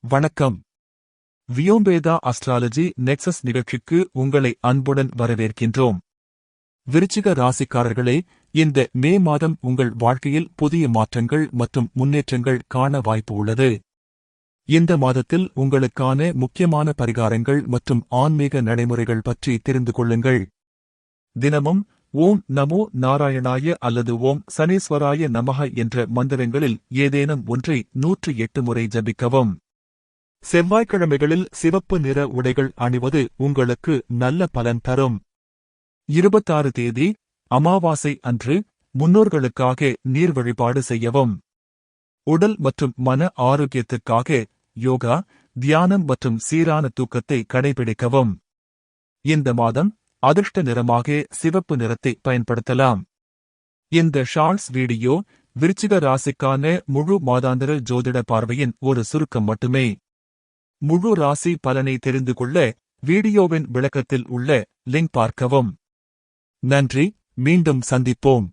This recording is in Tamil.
வணக்கம். வியோம்பேதா அஸ்ட்ராலஜி நெக்சஸ் நிகழ்ச்சிக்கு உங்களை அன்புடன் வரவேற்கின்றோம். விருச்சிக ராசிக்காரர்களே, இந்த மே மாதம் உங்கள் வாழ்க்கையில் புதிய மாற்றங்கள் மற்றும் முன்னேற்றங்கள் காண வாய்ப்பு உள்ளது. இந்த மாதத்தில் உங்களுக்கான முக்கியமான பரிகாரங்கள் மற்றும் ஆன்மீக நடைமுறைகள் பற்றி தெரிந்து கொள்ளுங்கள். தினமும் ஓம் நமோ நாராயணாய அல்லது ஓம் சனீஸ்வராய நமஹ என்ற மந்திரங்களில் ஏதேனும் ஒன்றை 108 முறை ஜபிக்கவும். செவ்வாய்க்கிழமைகளில் சிவப்பு நிற உடைகள் அணிவது உங்களுக்கு நல்ல பலன் தரும். 26 தேதி அமாவாசை அன்று முன்னோர்களுக்காக நீர் வழிபாடு செய்யவும். உடல் மற்றும் மன ஆரோக்கியத்திற்காக யோகா, தியானம் மற்றும் சீரான தூக்கத்தை கடைபிடிக்கவும். இந்த மாதம் அதிர்ஷ்ட நிறமாக சிவப்பு நிறத்தை பயன்படுத்தலாம். இந்த ஷார்ட்ஸ் வீடியோ விருச்சிக ராசிக்கான முழு மாதாந்திர ஜோதிட பார்வையின் ஒரு சுருக்கம் மட்டுமே. முழு ராசி பலனை தெரிந்து கொள்ள வீடியோவின் விளக்கத்தில் உள்ள லிங்க் பார்க்கவும். நன்றி. மீண்டும் சந்திப்போம்.